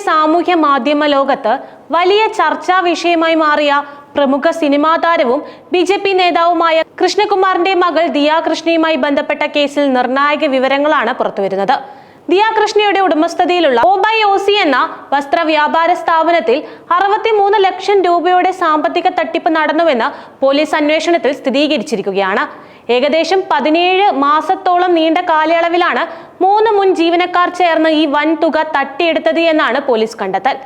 സാമൂഹ്യ മാധ്യമ ലോകത്ത് വലിയ ചർച്ചാ വിഷയമായി മാറിയ പ്രമുഖ സിനിമാ താരവും ബിജെപി നേതാവുമായ കൃഷ്ണകുമാറിന്റെ മകൾ ദിയ കൃഷ്ണയുമായി ബന്ധപ്പെട്ട കേസിൽ നിർണായക വിവരങ്ങളാണ് പുറത്തുവരുന്നത്. ദിയ കൃഷ്ണയുടെ ഉടമസ്ഥതയിലുള്ള OBOC എന്ന വസ്ത്ര വ്യാപാര സ്ഥാപനത്തിൽ 63 ലക്ഷം രൂപയുടെ സാമ്പത്തിക തട്ടിപ്പ് നടന്നുവെന്ന് പോലീസ് അന്വേഷണത്തിൽ സ്ഥിരീകരിച്ചിരിക്കുകയാണ്. ഏകദേശം 17 മാസത്തോളം നീണ്ട കാലയളവിലാണ് 3 മുൻ ജീവനക്കാർ ചേർന്ന് ഈ വൻ തുക തട്ടിയെടുത്തത് എന്നാണ് പോലീസ് കണ്ടെത്തൽ.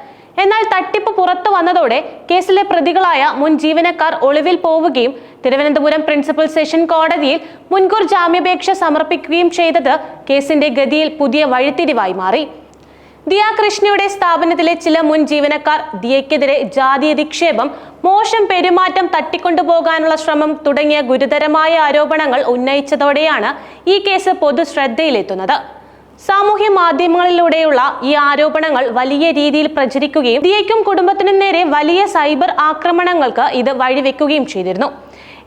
എന്നാൽ തട്ടിപ്പ് പുറത്തു വന്നതോടെ കേസിലെ പ്രതികളായ മുൻ ജീവനക്കാർ ഒളിവിൽ പോവുകയും തിരുവനന്തപുരം പ്രിൻസിപ്പൽ സെഷൻ കോടതിയിൽ മുൻകൂർ ജാമ്യാപേക്ഷ സമർപ്പിക്കുകയും ചെയ്തത് കേസിന്റെ ഗതിയിൽ പുതിയ വഴിത്തിരിവായി മാറി. ദിയ കൃഷ്ണയുടെ സ്ഥാപനത്തിലെ ചില മുൻ ജീവനക്കാർ ദിയയ്ക്കെതിരെ ജാതി അധിക്ഷേപം, മോശം പെരുമാറ്റം, തട്ടിക്കൊണ്ടുപോകാനുള്ള ശ്രമം തുടങ്ങിയ ഗുരുതരമായ ആരോപണങ്ങൾ ഉന്നയിച്ചതോടെയാണ് ഈ കേസ് പൊതുശ്രദ്ധയിലെത്തുന്നത്. സാമൂഹ്യ മാധ്യമങ്ങളിലൂടെയുള്ള ഈ ആരോപണങ്ങൾ വലിയ രീതിയിൽ പ്രചരിക്കുകയും ദിയയ്ക്കും കുടുംബത്തിനും നേരെ വലിയ സൈബർ ആക്രമണങ്ങൾക്ക് ഇത് വഴിവെക്കുകയും ചെയ്തിരുന്നു.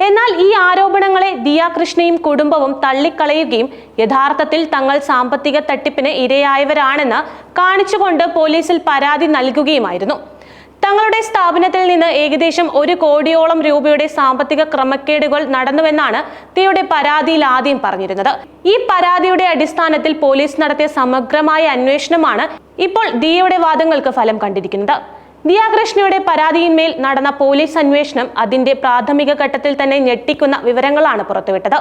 എന്നാൽ ഈ ആരോപണങ്ങളെ ദിയ കൃഷ്ണയും കുടുംബവും തള്ളിക്കളയുകയും യഥാർത്ഥത്തിൽ തങ്ങൾ സാമ്പത്തിക തട്ടിപ്പിന് ഇരയായവരാണെന്ന് കാണിച്ചുകൊണ്ട് പോലീസിൽ പരാതി നൽകുകയുമായിരുന്നു. തങ്ങളുടെ സ്ഥാപനത്തിൽ നിന്ന് ഏകദേശം 1 കോടിയോളം രൂപയുടെ സാമ്പത്തിക ക്രമക്കേടുകൾ നടന്നുവെന്നാണ് ദിയയുടെ പരാതിയിൽ ആദ്യം പറഞ്ഞിരുന്നത്. ഈ പരാതിയുടെ അടിസ്ഥാനത്തിൽ പോലീസ് നടത്തിയ സമഗ്രമായ അന്വേഷണമാണ് ഇപ്പോൾ ദിയയുടെ വാദങ്ങൾക്ക് ഫലം കണ്ടിരിക്കുന്നത്. ദിയ കൃഷ്ണയുടെ പരാതിയിന്മേൽ നടന്ന പോലീസ് അന്വേഷണം അതിന്റെ പ്രാഥമിക ഘട്ടത്തിൽ തന്നെ ഞെട്ടിക്കുന്ന വിവരങ്ങളാണ് പുറത്തുവിട്ടത്.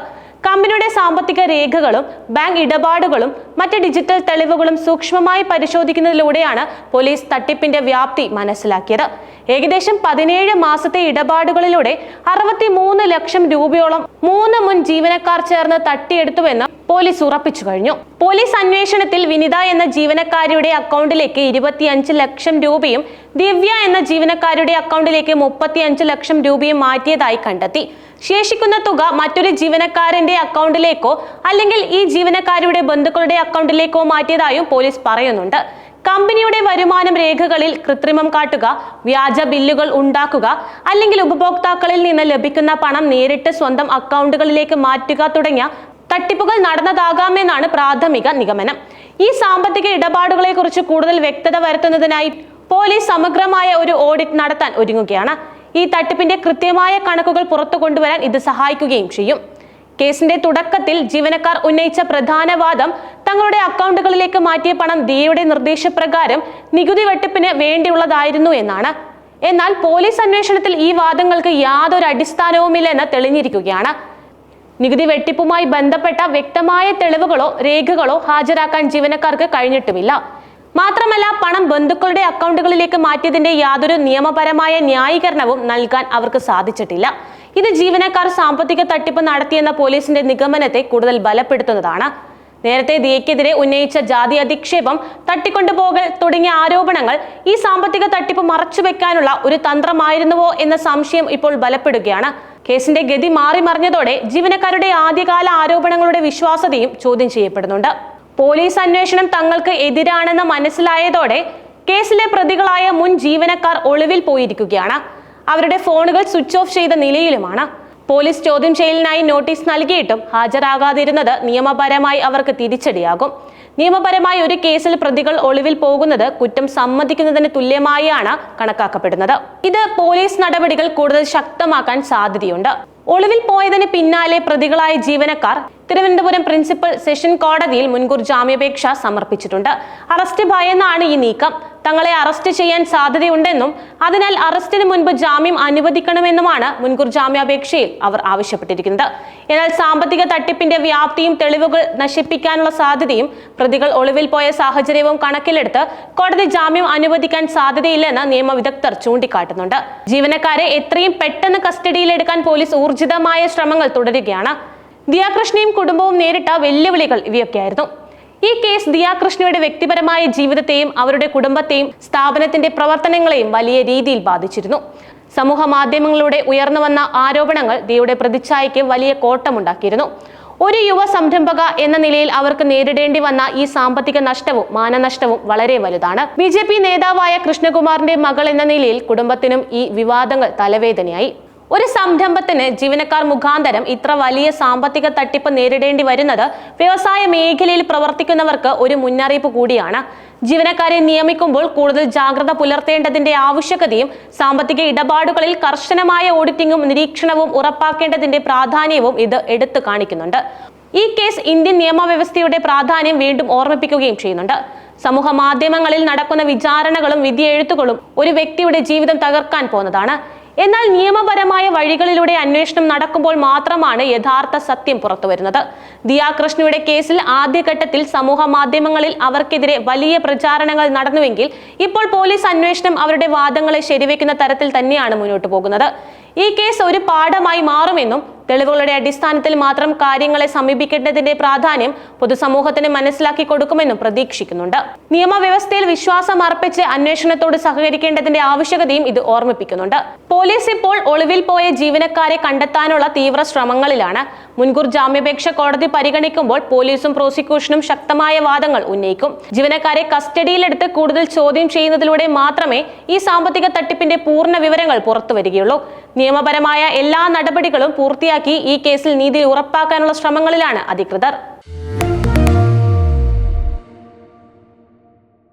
കമ്പനിയുടെ സാമ്പത്തിക രേഖകളും ബാങ്ക് ഇടപാടുകളും മറ്റ് ഡിജിറ്റൽ തെളിവുകളും സൂക്ഷ്മമായി പരിശോധിക്കുന്നതിലൂടെയാണ് പോലീസ് തട്ടിപ്പിന്റെ വ്യാപ്തി മനസ്സിലാക്കിയത്. ഏകദേശം 17 മാസത്തെ ഇടപാടുകളിലൂടെ 63 ലക്ഷം രൂപയോളം 3 മുൻ ജീവനക്കാർ ചേർന്ന് തട്ടിയെടുത്തുവെന്ന് പോലീസ് ഉറപ്പിച്ചു കഴിഞ്ഞു. പോലീസ് അന്വേഷണത്തിൽ വിനിത എന്ന ജീവനക്കാരിയുടെ അക്കൗണ്ടിലേക്ക് 25 ലക്ഷം രൂപയും ദിവ്യ എന്ന ജീവനക്കാരുടെ അക്കൗണ്ടിലേക്ക് 35 ലക്ഷം രൂപയും മാറ്റിയതായി കണ്ടെത്തി. ശേഷിക്കുന്ന തുക മറ്റൊരു ജീവനക്കാരന്റെ അക്കൗണ്ടിലേക്കോ അല്ലെങ്കിൽ ഈ ജീവനക്കാരുടെ ബന്ധുക്കളുടെ അക്കൗണ്ടിലേക്കോ മാറ്റിയതായും പോലീസ് പറയുന്നുണ്ട്. കമ്പനിയുടെ വരുമാനം രേഖകളിൽ കൃത്രിമം കാട്ടുക, വ്യാജ ബില്ലുകൾ ഉണ്ടാക്കുക, അല്ലെങ്കിൽ ഉപഭോക്താക്കളിൽ നിന്ന് ലഭിക്കുന്ന പണം നേരിട്ട് സ്വന്തം അക്കൗണ്ടുകളിലേക്ക് മാറ്റുക തുടങ്ങിയ തട്ടിപ്പുകൾ നടന്നതാകാമെന്നാണ് പ്രാഥമിക നിഗമനം. ഈ സാമ്പത്തിക ഇടപാടുകളെ കുറിച്ച് കൂടുതൽ വ്യക്തത വരുത്തുന്നതിനായി പോലീസ് സമഗ്രമായ ഒരു ഓഡിറ്റ് നടത്താൻ ഒരുങ്ങുകയാണ്. ഈ തട്ടിപ്പിന്റെ കൃത്യമായ കണക്കുകൾ പുറത്തു കൊണ്ടുവരാൻ ഇത് സഹായിക്കുകയും ചെയ്യും. കേസിന്റെ തുടക്കത്തിൽ ജീവനക്കാർ ഉന്നയിച്ച പ്രധാന വാദം തങ്ങളുടെ അക്കൗണ്ടുകളിലേക്ക് മാറ്റിയ പണം ദിയയുടെ നിർദ്ദേശപ്രകാരം നികുതി വെട്ടിപ്പിന് വേണ്ടിയുള്ളതായിരുന്നു എന്നാണ്. എന്നാൽ പോലീസ് അന്വേഷണത്തിൽ ഈ വാദങ്ങൾക്ക് യാതൊരു അടിസ്ഥാനവുമില്ലെന്ന് തെളിഞ്ഞിരിക്കുകയാണ്. നികുതി വെട്ടിപ്പുമായി ബന്ധപ്പെട്ട വ്യക്തമായ തെളിവുകളോ രേഖകളോ ഹാജരാക്കാൻ ജീവനക്കാർക്ക് കഴിഞ്ഞിട്ടുമില്ല. മാത്രമല്ല, പണം ബന്ധുക്കളുടെ അക്കൗണ്ടുകളിലേക്ക് മാറ്റിയതിന്റെ യാതൊരു നിയമപരമായ ന്യായീകരണവും നൽകാൻ അവർക്ക് സാധിച്ചിട്ടില്ല. ഇത് ജീവനക്കാർ സാമ്പത്തിക തട്ടിപ്പ് നടത്തിയെന്ന പോലീസിന്റെ നിഗമനത്തെ കൂടുതൽ ബലപ്പെടുത്തുന്നതാണ്. നേരത്തെ ദിയയ്ക്കെതിരെ ഉന്നയിച്ച ജാതി അധിക്ഷേപം, തട്ടിക്കൊണ്ടുപോകൽ തുടങ്ങിയ ആരോപണങ്ങൾ ഈ സാമ്പത്തിക തട്ടിപ്പ് മറച്ചുവെക്കാനുള്ള ഒരു തന്ത്രമായിരുന്നുവോ എന്ന സംശയം ഇപ്പോൾ ബലപ്പെടുകയാണ്. കേസിന്റെ ഗതി മാറി മറിഞ്ഞതോടെ ജീവനക്കാരുടെ ആദ്യകാല ആരോപണങ്ങളുടെ വിശ്വാസ്യതയും ചോദ്യം ചെയ്യപ്പെടുന്നുണ്ട്. പോലീസ് അന്വേഷണം തങ്ങൾക്ക് എതിരാണെന്ന് മനസ്സിലായതോടെ കേസിലെ പ്രതികളായ മുൻ ജീവനക്കാർ ഒളിവിൽ പോയിരിക്കുകയാണ്. അവരുടെ ഫോണുകൾ സ്വിച്ച് ഓഫ് ചെയ്ത നിലയിലുമാണ്. പോലീസ് ചോദ്യം ചെയ്യലിനായി നോട്ടീസ് നൽകിയിട്ടും ഹാജരാകാതിരുന്നത് നിയമപരമായി അവർക്ക് തിരിച്ചടിയാകും. നിയമപരമായി ഒരു കേസിൽ പ്രതികൾ ഒളിവിൽ പോകുന്നത് കുറ്റം സമ്മതിക്കുന്നതിന് തുല്യമായാണ് കണക്കാക്കപ്പെടുന്നത്. ഇത് പോലീസ് നടപടികൾ കൂടുതൽ ശക്തമാക്കാൻ സാധ്യതയുണ്ട്. ഒളിവിൽ പോയതിന് പിന്നാലെ പ്രതികളായ ജീവനക്കാർ തിരുവനന്തപുരം പ്രിൻസിപ്പൽ സെഷൻ കോടതിയിൽ മുൻകൂർ ജാമ്യാപേക്ഷ സമർപ്പിച്ചിട്ടുണ്ട്. അറസ്റ്റ് ഭയന്നാണ് ഈ നീക്കം. തങ്ങളെ അറസ്റ്റ് ചെയ്യാൻ സാധ്യതയുണ്ടെന്നും അതിനാൽ അറസ്റ്റിന് മുൻപ് ജാമ്യം അനുവദിക്കണമെന്നുമാണ് മുൻകൂർ ജാമ്യാപേക്ഷയിൽ അവർ ആവശ്യപ്പെട്ടിരിക്കുന്നത്. എന്നാൽ സാമ്പത്തിക തട്ടിപ്പിന്റെ വ്യാപ്തിയും തെളിവുകൾ നശിപ്പിക്കാനുള്ള സാധ്യതയും പ്രതികൾ ഒളിവിൽ പോയ സാഹചര്യവും കണക്കിലെടുത്ത് കോടതി ജാമ്യം അനുവദിക്കാൻ സാധ്യതയില്ലെന്ന് നിയമവിദഗ്ധർ ചൂണ്ടിക്കാട്ടുന്നുണ്ട്. ജീവനക്കാരെ എത്രയും പെട്ടെന്ന് കസ്റ്റഡിയിലെടുക്കാൻ പോലീസ് ഊർജിതമായ ശ്രമങ്ങൾ തുടരുകയാണ്. ദിയ കൃഷ്ണയും കുടുംബവും നേരിട്ട വെല്ലുവിളികൾ ഇവയൊക്കെയായിരുന്നു. ഈ കേസ് ദിയ കൃഷ്ണയുടെ വ്യക്തിപരമായ ജീവിതത്തെയും അവരുടെ കുടുംബത്തെയും സ്ഥാപനത്തിന്റെ പ്രവർത്തനങ്ങളെയും വലിയ രീതിയിൽ ബാധിച്ചിരുന്നു. സമൂഹ മാധ്യമങ്ങളിലൂടെ ഉയർന്നു വന്ന ആരോപണങ്ങൾ ദിയയുടെ പ്രതിച്ഛായയ്ക്ക് വലിയ കോട്ടമുണ്ടാക്കിയിരുന്നു. ഒരു യുവ സംരംഭക എന്ന നിലയിൽ അവർക്ക് നേരിടേണ്ടി വന്ന ഈ സാമ്പത്തിക നഷ്ടവും മാനനഷ്ടവും വളരെ വലുതാണ്. BJP നേതാവായ കൃഷ്ണകുമാറിന്റെ മകൾ എന്ന നിലയിൽ കുടുംബത്തിനും ഈ വിവാദങ്ങൾ തലവേദനയായി. ഒരു സംരംഭത്തിന് ജീവനക്കാർ മുഖാന്തരം ഇത്ര വലിയ സാമ്പത്തിക തട്ടിപ്പ് നേരിടേണ്ടി വരുന്നത് വ്യവസായ മേഖലയിൽ പ്രവർത്തിക്കുന്നവർക്ക് ഒരു മുന്നറിയിപ്പ് കൂടിയാണ്. ജീവനക്കാരെ നിയമിക്കുമ്പോൾ കൂടുതൽ ജാഗ്രത പുലർത്തേണ്ടതിന്റെ ആവശ്യകതയും സാമ്പത്തിക ഇടപാടുകളിൽ കർശനമായ ഓഡിറ്റിംഗും നിരീക്ഷണവും ഉറപ്പാക്കേണ്ടതിന്റെ പ്രാധാന്യവും ഇത് എടുത്തു കാണിക്കുന്നുണ്ട്. ഈ കേസ് ഇന്ത്യൻ നിയമവ്യവസ്ഥയുടെ പ്രാധാന്യം വീണ്ടും ഓർമ്മിപ്പിക്കുകയും ചെയ്യുന്നുണ്ട്. സമൂഹ മാധ്യമങ്ങളിൽ നടക്കുന്ന വിചാരണകളും വിധിയെഴുത്തുകളും ഒരു വ്യക്തിയുടെ ജീവിതം തകർക്കാൻ പോകുന്നതാണ്. എന്നാൽ നിയമപരമായ വഴികളിലൂടെ അന്വേഷണം നടക്കുമ്പോൾ മാത്രമാണ് യഥാർത്ഥ സത്യം പുറത്തുവരുന്നത്. ദിയ കൃഷ്ണയുടെ കേസിൽ ആദ്യഘട്ടത്തിൽ സമൂഹ മാധ്യമങ്ങളിൽ അവർക്കെതിരെ വലിയ പ്രചാരണങ്ങൾ നടന്നുവെങ്കിൽ ഇപ്പോൾ പോലീസ് അന്വേഷണം അവരുടെ വാദങ്ങളെ ശരിവെക്കുന്ന തരത്തിൽ തന്നെയാണ് മുന്നോട്ട് പോകുന്നത്. ഈ കേസ് ഒരു പാഠമായി മാറുമെന്നും തെളിവുകളുടെ അടിസ്ഥാനത്തിൽ മാത്രം കാര്യങ്ങളെ സമീപിക്കേണ്ടതിന്റെ പ്രാധാന്യം പൊതുസമൂഹത്തിന് മനസ്സിലാക്കി കൊടുക്കുമെന്നും പ്രതീക്ഷിക്കുന്നുണ്ട്. നിയമവ്യവസ്ഥയിൽ വിശ്വാസം അർപ്പിച്ച് അന്വേഷണത്തോട് സഹകരിക്കേണ്ടതിന്റെ ആവശ്യകതയും ഇത് ഓർമ്മിപ്പിക്കുന്നുണ്ട്. പോലീസ് ഇപ്പോൾ ഒളിവിൽ പോയ ജീവനക്കാരെ കണ്ടെത്താനുള്ള തീവ്ര ശ്രമങ്ങളിലാണ്. മുൻകൂർ ജാമ്യാപേക്ഷ കോടതി പരിഗണിക്കുമ്പോൾ പോലീസും പ്രോസിക്യൂഷനും ശക്തമായ വാദങ്ങൾ ഉന്നയിക്കും. ജീവനക്കാരെ കസ്റ്റഡിയിലെടുത്ത് കൂടുതൽ ചോദ്യം ചെയ്യുന്നതിലൂടെ മാത്രമേ ഈ സാമ്പത്തിക തട്ടിപ്പിന്റെ പൂർണ്ണ വിവരങ്ങൾ പുറത്തുവരികയുള്ളൂ. നിയമപരമായ എല്ലാ നടപടികളും പൂർത്തിയാക്കി ഈ കേസിൽ നീതി ഉറപ്പാക്കാനുള്ള ശ്രമങ്ങളിലാണ് അധികൃതർ.